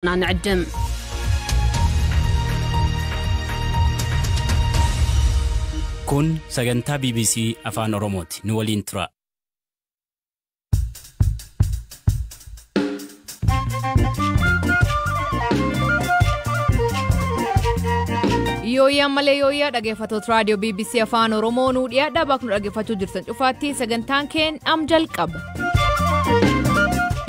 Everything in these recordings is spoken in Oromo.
نعدم كون سجنتا BBC أفان أوروموت نولين ترا Yooyaa malee yooyaa dhaggeeffattoota raadiyoo BBC Afaan Oromoo nu dhiyaadhaa bakka dhaggeeffachuu jirtan cufaatti sagantaan keen jalqaba.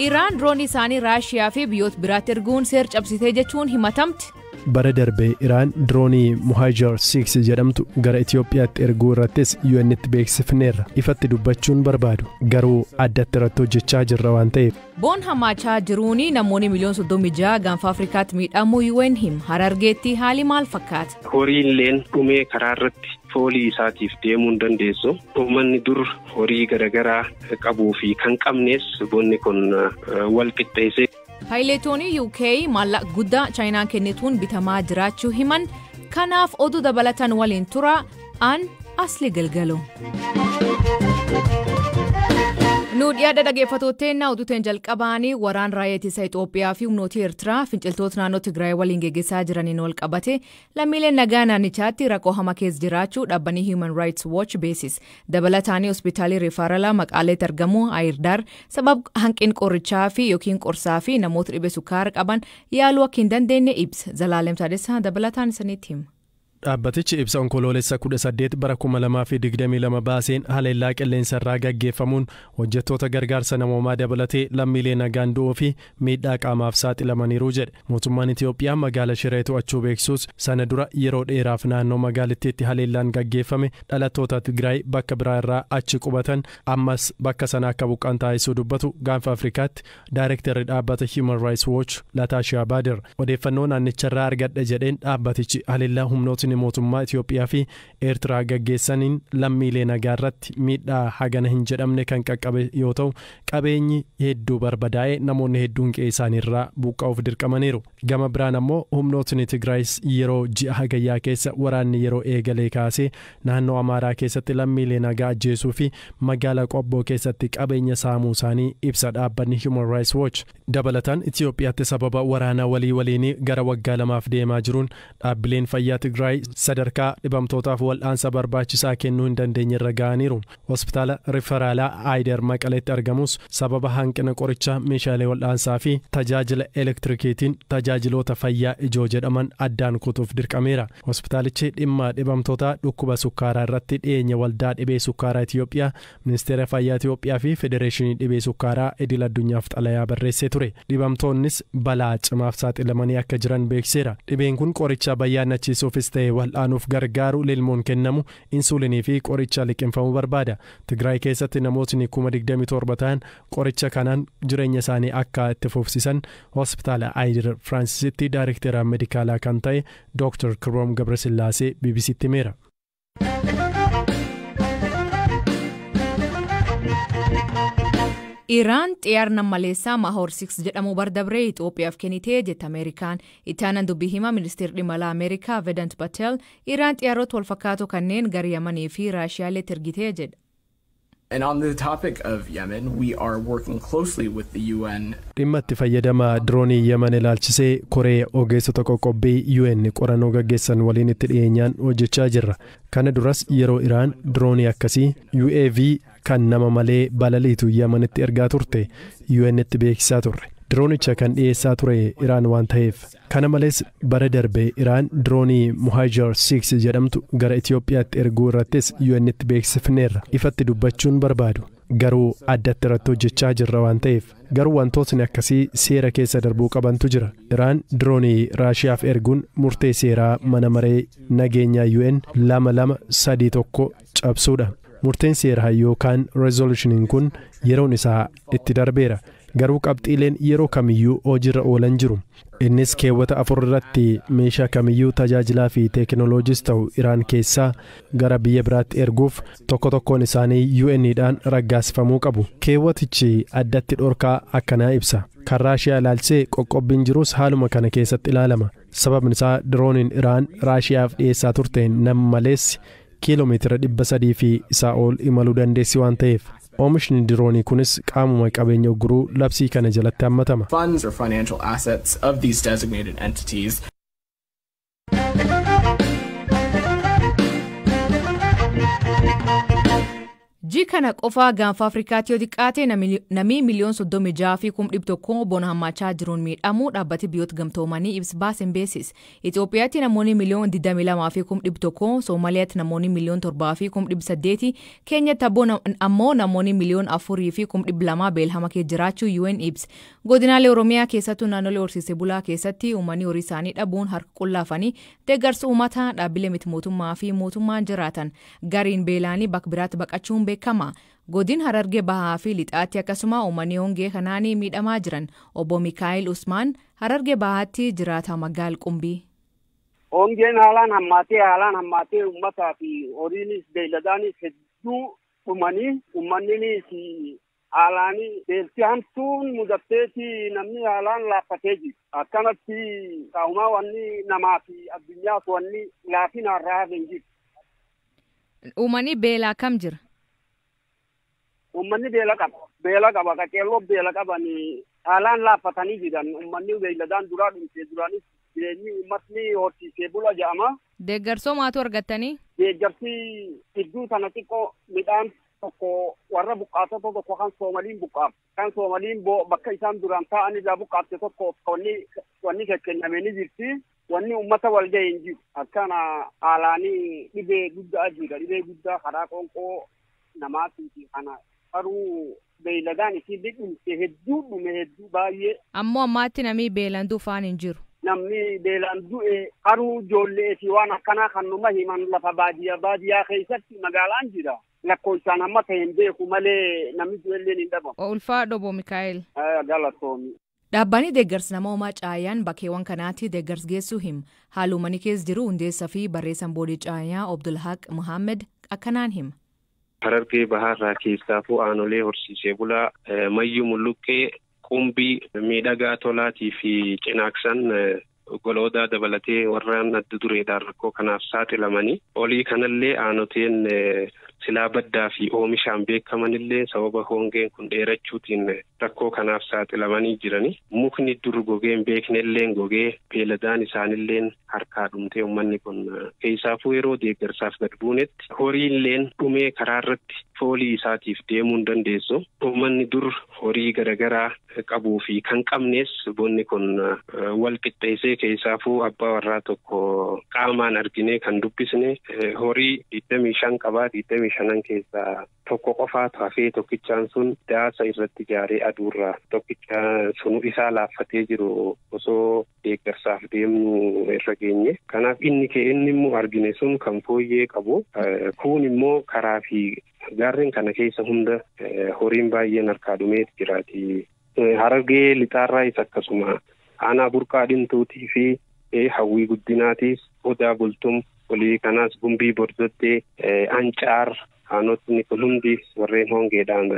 Iraan droonii isaanii Raashiyaa fi biyyoota biraatti erguun seer cabsitee jechuun himatamti. Bara darbee Iraan droonii Muhajir 6 jedhamtu gara Itoophiyaatti erguu irrattis UN'tti beeksifneerra. Ifatti dubbachuun barbaadu garuu addatti irratti hojjechaa jirra waan ta'eef. Boon hamaachaa jiruuni namoonni miliyoona 36 gaanfa Afrikaatti miidhamuu UN him Harargeetti haali maal fakkaata? Horiileen dhumee karaa irratti foolii isaatiif deemuu hin dandeessu. Uummanni dur horii garagaraa qabuu fi kan qabnes bonni kun wal qixxeessee. Paayileetoonni UK maallaqa guddaa Chaayinaan kennituun bitamaa jiraachuu himan kanaaf oduu dabalatan waliin tura aan asli galgaloo. Nu dhiyaadha dhaggeeffattooteenna oduuteen jalqabaanii waraan raayyaa ittisa Itoophiyaa fi humnoota Eertiraa finciltoota naannoo Tigraay waliin geggeessaa jiraniin wal qabate lammiileen nagaa naannichaatti rakkoo hamaa keessa jiraachuu dhaabbanni Human Rights Watch beeksise. Dabalataanii hospitaalii Rifaaralaa Maqaaleetti argamu Ayirdaar sababa hanqina qorichaa fi yookiin qorsaa fi namoota dhibee sukkaara qaban yaaluu akka hin dandeenye ibsa. Zalaalem Taadessaa dabalataan isinitti hima. Dhaabbatichi ibsa onkoloolessa 18 bara 2022 baaseen haleellaa qilleensarraa gaggeeffamuun hojjettoota gargaarsa namoomaa dabalatee lammiilee nagaan du'uu fi miidhaa qaamaaf saaxilamaniiru jedhe. Mootummaan Itoophiyaa magaalaa Shiree to'achuu beeksuus sana dura yeroo dheeraaf naannoo magaalittiitti haleellaan gaggeeffame dhalattoota Tigraay bakka biraa irraa achi qubatan ammas bakka sana akka buqqaan taasisuu dubbatu gaanfa Afrikaatti daayirektarri dhaabbata Human Rights Watch Lataashiyaa Baadir odeeffannoo naannicharraa argadhe jedheen dhaabbatichi haleellaa humnoota mootummaa Itoophiyaa fi Eertiraa gaggeessaniin lammiilee nagaa irratti miidhaa hagana hin jedhamne kan qaqqabe yoo ta'u qabeenyi hedduu barbadaa'ee namoonni hedduun qe'ee isaaniirraa buqqa'uuf dirqamaniiru. Gama biraan ammoo humnootni Tigraayis yeroo ji'a hagayyaa keessa waraanni yeroo eegalee kaasee naannoo Amaaraa keessatti lammiilee nagaa ajjeesuu fi magaalaa Qobboo keessatti qabeenya saamuu isaanii ibsa dhaabbanni Human Rights Watch. Dabalataan Itoophiyaatti sababa waraanaa waliinii gara waggaa lamaaf deemaa jiruun dhaabbileen fayyaa Tigraay sadarkaa dhibamtootaaf wal'aansa barbaachisaa kennuu hin dandeenye irra ga'aniiru. Hospitaala Rifaraalaa Ayidar Maqaleetti argamus sababa hanqina qorichaa meeshaalee wal'aansaa fi tajaajila elektirikiitiin tajaajiloota fayyaa ijoo jedhaman addaan kutuuf dirqameera. Hospitaalichi dhimma dhibamtoota dhukkuba sukkaaraa irratti dhiyeenya waldaa dhibee sukkaaraa Itoophiyaa, Ministeera Fayyaa Itoophiyaa fi Federeeshinii dhibee sukkaaraa idil addunyaaf xalayaa barreessee ture. Dhibamtoonnis balaa cimaaf saaxilamanii akka jiran beekseera. Dhibeen kun qoricha bayyaannachiisuufis ta'e wal'aanuuf gargaaru lilmoon kennamu insuulinii fi qoricha liqinfamuu barbaada. Tigraay keessatti namootni 27 ta'an qoricha kanaan jireenya isaanii akka itti fufsiisan hospitaala Ayidar Firaansiisitti daayirektara meedikaalaa kan ta'e Dr. Kiroom Gabrasillaasee BBC'tti himeera. Iraan xiyyaarna maleessaa Mahor 6 jedhamu bardabree Itoophiyaaf kennitee jette Ameerikaan. Itaanan dubbii himaa ministeerri dhimma alaa Ameerikaa Vedant Patel Iraan xiyyaarota wal fakkaatoo kanneen gara Yamanii fi Raashiyaatti ergitee jedha. And on the topic of Yemen, we are working closely with the UN. Dhimma itti fayyadama droonii Yemen ilaalchisee koree ogeessota qoqqobbii UN qorannoo gaggeessan waliin itti dhiyeenyaan hojjechaa jirra. Kana duras yeroo Iraan droonii akkasii UAV kan nama malee balaliitu Yemenitti ergaa turte UN'tti beeksisaa turre. Droonicha kan dhiyeessaa ture Iraan waan ta'eef. Kana malees bara darbee Iraan droonii Muhajir 6 jedhamtu gara Itoophiyaatti erguu irrattis UN'tti beeksifneerra. Ifatti dubbachuun barbaadu garuu addatti irratti hojjechaa jirra waan ta'eef. Garuu wantootni akkasii seera keessa darbuu qabantu jira. Iraan droonii Raashiyaaf erguun murtee seeraa mana maree nageenyaa UN 2231 cabsuudha. Murteen seeraa yookaan resolushiniin kun yeroon isaa itti darbeera. Garuu qabxiileen yeroo kamiyyuu hojiirra oolan jiru. Innis keewwata 4 irratti meeshaa kamiyyuu tajaajilaa fi teekinooloojis ta'u Iraan keessaa gara biyya biraatti erguuf tokkoon isaanii UN'dhaan raggaasifamuu qabu. Keewwatichi addatti dhorkaa akkanaa ibsa. Kan Raashiyaa ilaalchisee qoqqobbiin jirus haaluma kana keessatti ilaalama. Sababni isaa drooniin Iraan Raashiyaaf dhiyeessaa turteen nama malees kiiloomeetira 300 fi isaa ol imaluu dandeessi waan ta'eef. Oomishni diroonii kunis qaamuma qabeenya guruu labsii kana jalatti hammatama. Funds or financial assets of these designated entities. Jii kana qofaa gaanfa Afrikaatti yoo xiqqaate namni miliyoon 36,100 bona hammachaa jiruun miidhamuu dhaabbati biyyoota gamtoomanii ibsa baaseen beesis. Itoophiyaatti namoonni miliyoon 22,100, Somaaliyaatti namoonni miliyoon 7,800, Keenyatti ammoo namoonni miliyoon 4,200 beelhama keessa jiraachuu UN ibsa. Godinaalee Oromiyaa keessattuu naannolee horsiisee bulaa keessatti uummanni horii isaanii dhabuun harka qullaafanii deeggarsa uummataa dhaabbilee miti mootummaa fi mootummaan jiraatan gariin beelaanii bakka biraatti baqachuun beekama. Godin Harargee Bahaa fi Lixaatti akkasuma uummanni hongee kanaanii miidhamaa jiran. Obbo Mikaa'el Usmaan Harargee Bahaatti jiraata magaal Qumbii. Hongeen haalaan hammaatee uummataa fi horiinis beeyladaanis hedduu dhumanii uummanninis haalaanii beelti hamtuun mudatteeti namni haalaan laaffatee jiru. Akkanatti qaamaa wanni namaa fi addunyaas wanni laafina irraa hafeen jiru. Uummanni beelaa kam jira? Uummanni beela qaba qaceelloo beela qabanii haalaan laaffatanii jiran. Uummanni beeyladaan duraa dhumtee duraanis jireenyi uummatni horsiisee bula jedhama. Deeggarsoo maatu argattanii? Deeggarsi gidduu sana xiqqoo midhaan tokko warra buqqaatota tokko kan Soomaliin buqqaaf. Kan Soomaliin bakka isaan duraan taa'anirraa buqqaafte tokko wanni kennamee ni jirti. Wanni uummata wal ga'e hin jiru. Akkana haalaanii dhibee guddaa jira. Dhibee guddaa karaa qoonqoo namaatii kana garuu beeyladaan isin dhumte hedduu baay'ee. Ammoo ammaatti namni beelaan du'aan hin jiru. Namni beelaan du'e garuu ijoollee fi waan akkanaa kan numa himan lafa baadiyyaa keessatti magaalaan jira. Lakkoofsaan amma ta'e hin beeku malee namni du'ellee hin dhabamu. Ulfaadho Obbo Mikaa'el. Galatoomi. Dhaabbanni deeggarsa namoomaa Caayaan bakkeewwan kanaatti deeggarsa geessuu hima. Haalumani keessa jiru hundeessaa fi barreessaan boodii Caayaa Abdulhaq Muhammed akkanaan hima. Harargee Bahaarraa keessaafuu aanolee horsiisee bulaa Mayyuu Mulluqqee, Qumbii, Miidhagaa Tolaatii fi Cinaaksan goloodaa dabalatee warraan adda dureedhaan rakkoo kanaaf saaxilamanii olii kanallee aanoteen silaa baddaa fi oomishaan beekamanillee sababa hongeen kun dheerachuutiin rakkoo kanaaf saaxilamanii jiranii. Mukni dur gogeen beeknelleen gogee beeladaan isaanilleen harkaa dhumtee uummanni kun keessaafuu yeroo deeggarsaaf gad buunetti horiilleen dhumee karaa irratti foolii isaatiif deemuu hin dandeessu. Uummanni dur horii garagaraa qabuu fi kan qabnees bonni kun wal qixxeessee keessaafuu abbaa warraa tokko qaamaan arginee kan dubbisne horii 25 qabaa 25 keessaa tokko qofaatu hafee tokkichaan sun daasa irratti ijaaree aduurraa tokkicha sunu isaa laaffatee jiru osoo deeggarsaaf deemnu irra geenye. Kanaaf inni immoo argine sun kan fooyyee qabu kun immoo karaa fi gaarreen kana keessa hunda horiin baay'een harkaa dhumeet jiraati. Harargee lixaarraayis akkasuma aanaa burqaa dhimtuutii fi hawwii guddinaatiis odaa bultum olii kanaas gumbii bordottee ancaar aanotni kun hundi warreen hongeedhaan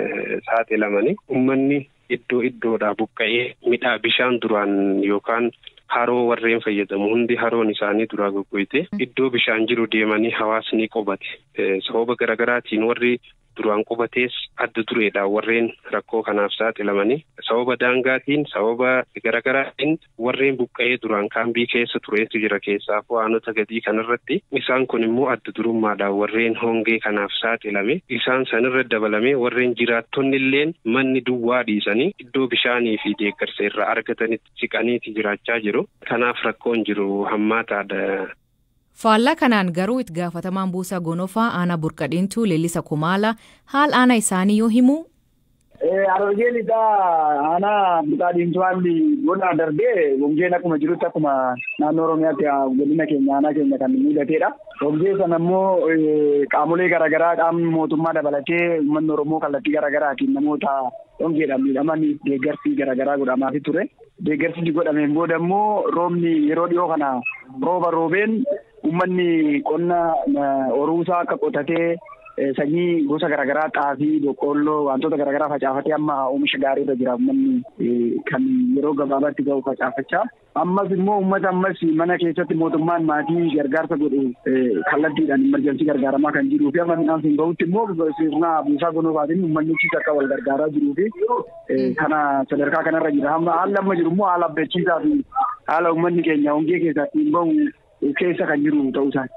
saaxilamanii uummanni iddoodhaa buqqa'ee midhaa bishaan duraan yookaan haroo warreen fayyadamu hundi haroon isaanii duraa goggoyte iddoo bishaan jiru deemanii hawaasni qubate sababa garagaraatiin warri duraan qubatees adda dureedhaan warreen rakkoo kanaaf saaxilamanii sababa daangaatiin sababa garagaraatiin warreen buqqa'ee duraan kaambii keessa tureetu jira keessaafuu aanota gadii kanarratti isaan kun immoo adda durummaadhaan warreen hongee kanaaf saaxilame isaan sanirra dabalamee warreen jiraattonnilleen manni duwwaa dhiisanii iddoo bishaanii fi deeggarsa irraa argatanitti siqaniiti jiraachaa jiru. Kanaaf rakkoon jiru hammaataadha. Faallaa kanaan garuu itti gaafatamaan buusaa gonofaa aanaa burqadhiintuu leellisa kumaala haal aanaa isaanii yoo himu. Harargeen isaa aanaa burqadhiintuu haalli godhaa darbee hongeen akkuma jirutti akkuma naannoo Oromiyaatti godina keenya aanaa keenya kan mudateedha. Hongee sana immoo qaamolee garaagaraa qaamni mootummaa dabalatee uummanni Oromoo kallattii garaagaraatiin namoota hongeedhaan miidhamanii deeggarsi garaagaraa godhamaafii ture. Deeggarsi godhameen booda immoo roobni yeroo dhiyoo kana rooba roobeen uummanni qonna horuusaa akka qotatee sanyii gosa garaagaraa xaafii, boqqolloo, wantoota garaagaraa facaafatee amma oomisha gaarii irra jira uummanni kan yeroo gabaabaatti ga'u facaafachaa. Ammas immoo uummata ammas mana keessatti mootummaan maatii gargaarsa godhu kallattiidhaan emerjensii gargaaramaa kan jiruu fi amma midhaan sun gahutti immoo sirna buusaa gonoofaatiin uummannichis akka wal gargaaraa jiruu fi kana sadarkaa kanarra jira. Haalli amma jiru immoo haala abdachiisaa fi haala uummanni keenya hongee keessatti hin bahu keessa kan jiru ta'uu isaati.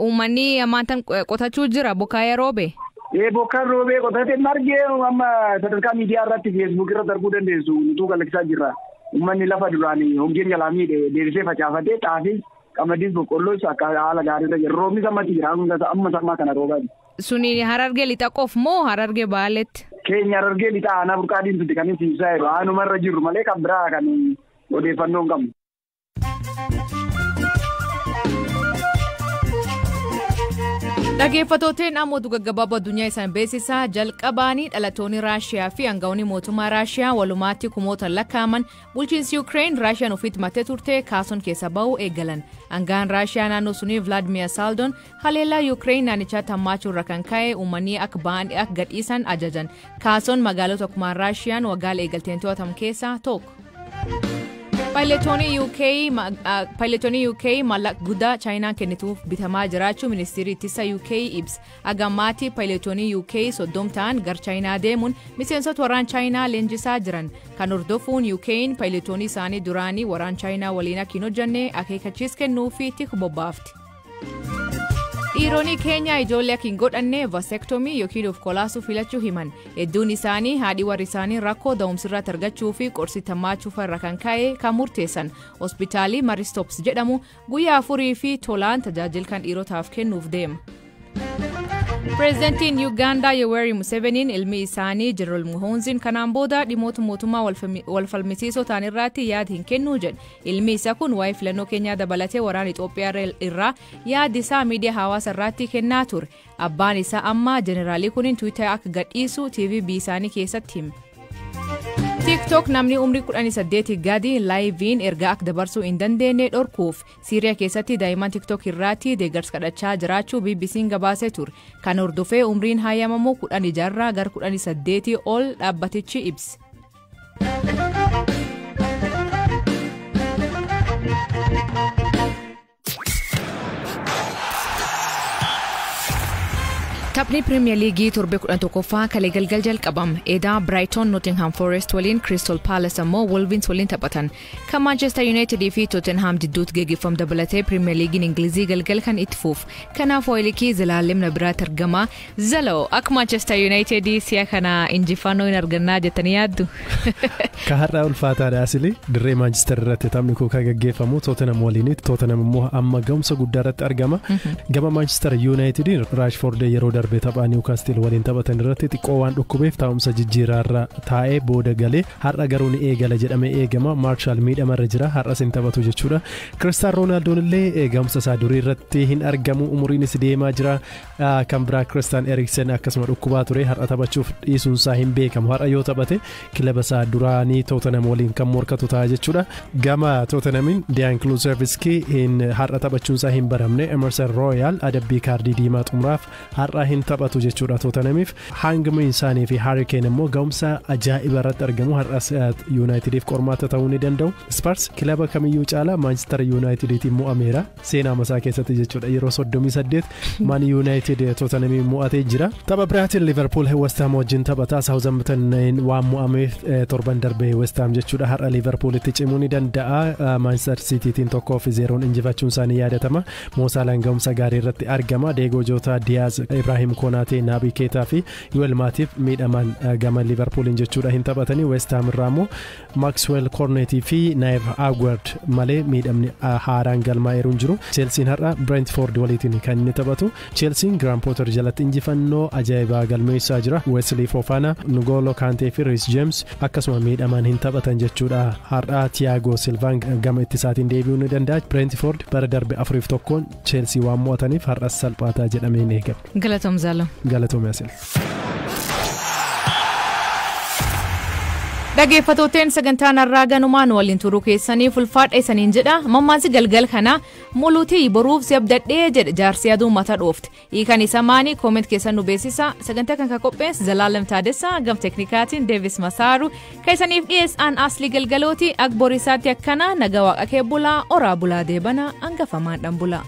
Uummanni ammaantan qotachuu jira bokkaa roobe? Bokkaan roobee qotatee margee amma sadarkaa miidiyaa irratti feesbuuk irra darbuu dandeessu nutuu kalaqsaa jirra. Uummanni lafa duraan hongeen jalaa miidhe deebisee facaafatee xaafii qamadiis boqqolloos akka haala gaariirra jira. Roobnis ammatti jira amma sammaa kana roobaa jira. Suni Harargee lixa qof moo Harargee baaletti? Keenya Harargee lixa aanaa burqaa diimtuuti kan inni ibsaa jiru. Aanumarra jirru malee kan biraa kan odeeffannoo hin qabnu. Dhaggeeffattoonni namoota gaggabaaboo addunyaa isaan beeksisaa jalqabaanii dhalattoonni Raashiyaa fi aangawoonni mootummaa Raashiyaa walumaatti kumootaan lakkaa'aman bulchiinsi Yuukireen Raashiyaan ofitti mattee turte kaasuun keessa ba'uu eegalan. Aangaan Raashiyaa naannoo sunii Vladimir Saldon haleellaa Yuukireen naannichaatti hammaachuu irra kan ka'e uummanni akka ba'an akka gadhiisan ajajan. Kaasuun magaalota kumaan Raashiyaan waggaa eegalteen to'atamu keessaa tokko. Paayiletoonni UK maallaqa guddaa chaayinaan kennituuf bitamaa jiraachuu ministeerri ittisa UK ibsa. Agammaatti paayiletoonni UK 30 ta'an gara chaayinaa deemuun miseensota waraana chaayinaa leenjisaa jiran. Kan hordofuun UK'n paayiletoonni isaanii duraanii waraana chaayinaa waliin akka hin hojjenne akeekkachiisa kennuufi itti bobbaafti. Dhiironni keenya ijoollee akka hin godhanne vasektomii yookiin of kolaasuu filachuu himan. Hedduun isaanii haadhi warri isaanii rakkoo da'umsirratti argachuu fi qorsi tammaachuuf irra kan ka'e kan murteessan. Hospitaalli Maristops jedhamu guyyaa 4 fi tolaan tajaajila kan dhiirotaaf kennuuf deema. Pireezidantiin Yuugaandaa Yoweri Museveniin ilmi isaanii Jeneraal Muhoonziin kanaan booda dhimmoota mootummaa wal falmisiisoo ta'an irratti yaada hin kennuu jedhe. Ilmi isaa kun waa'ee filannoo keenyaa dabalatee waraana Itoophiyaa irraa yaada isaa miidiyaa hawaasaa irratti kennaa ture. Abbaan isaa amma Jeneraalii kuniin Tiwiitar akka gadhiisu TVB isaanii keessatti hime. TikTok namni umrii 18 gadi laayiviin ergaa akka dabarsuu hin dandeenye dhorkuuf Siiriyaa keessatti daa'imman TikTok irratti deeggarsa kadhachaa jiraachuu BBC'n gabaasee ture. Kan hordofee umriin hayyamamu 16 gara 18 ol dhaabbatichi ibse. Taphni Premier League torbe 11ffaa kalee galgal jalqabame. Edaa Brighton Nottingham Forest waliin Crystal Palace ammoo Wolves waliin taphatan. Kan Manchester United fi Tottenham jidduutti geggeeffamu dabalatee Premier League'n Ingilizii galgal kan itti fuuf. Kanaaf Oilikii zilaalemna biraatti argama. Zaloo akka Manchester United si'a kana injifannoo hin argannaa jettanii yaaddu? Ka har'aa ulfaataadha asili dirree Manchester irratti taphni kun kan geggeeffamu Tottenham waliin. Tottenham immoo amma ga'umsa guddaa irratti argama. Gama Manchester United Rashford yeroo darbee taphaa Newcastle waliin taphatan irratti xiqqoo waan dhukkubeef taa'umsa jijjiiraarra taa'ee booda galee har'a garuu ni eegala jedhamee eegama. Marshall miidhamarra jira har'as hin taphatu jechuudha. Cristiano Ronaldo illee eegamsa isaa durii irratti hin argamu umuriinis deemaa jira. Kan biraa Christian Eriksen akkasuma dhukkubaa ture har'a taphachuuf dhiisuun isaa hin beekamu. Har'a yoo taphate kilaba isaa duraanii Tottenham waliin kan morkatu ta'a jechuudha. Gama Tottenhamin Dejan Kulusevski har'a taphachuun isaa hin baramne. Emerson Royal adabbii kaardii diimaa xumuraaf har'a hin taphatu jechuudha Tottenhamiif. Hangman isaanii fi Harry Kane immoo ga'umsa ajaa'iba irratti argamu. Har'as Unitediif qormaata ta'uu ni danda'u. Spurs kilaba kamiyyuu caalaa Manchester Unitediitiin mo'ameera seenaa masaa keessatti jechuudha. Yeroo 38 Man United Tottenhamiin mo'atee jira. Tapha biraatiin Liverpool West Ham wajjin taphataa. Southampton waan mo'ameef torban darbee West Ham jechuudha. Har'a Liverpoolitti cimuu ni danda'a. Manchester Citytiin 1-0 injifachuun isaanii yaadatama. Mo Salah ga'umsa gaarii irratti argama. Diego Jota, Diaz, Ibrahim Konate, Naby Keita fi Joel Matip miidhaman gama Liverpooliin jechuudha hin taphatanii. West Ham irraa immoo Maxwell Cornet fi Neve Aguerd malee miidhamni haaraan galmaa'eeru hin jiru. Chelsea har'a Brentford waliin kan inni taphatu. Chelsea Graham Potter jalatti injifannoo ajaa'ibaa galmeessaa jira. Wesley Fofana, N'Golo Kante fi Reece James akkasuma miidhaman hin taphatan jechuudha. Har'a Thiago Silva gama ittisaatiin deebi'uu ni danda'a. Brentford bara darbe 4-1 Chelsea waan mo'ataniif har'as salphaataa jedhamee ni eegama. Galatoom Zalo. Galatoom Yasil. Dhaggeeffatooteen sagantaan har'aa ganumaan waliin turuu keessanii fulfaadha isaniin jedha. Mammaansi galgal kana muluutii boruuf si abdadhee jedhe jaarsi aduu mata dhoofte. Hiikan isa maanii kooment keessan nu beeksisa. Sagantaa kan qopheesse Zalaalam Taadessaa gam teknikaatiin Deevis Masaaru keessaniif dhiyeessaan Asli Galgalooti Akborisaatti akkana nagaa waaqa kee bulaa oraa bulaa deebana hangafamaan dhan bulaa.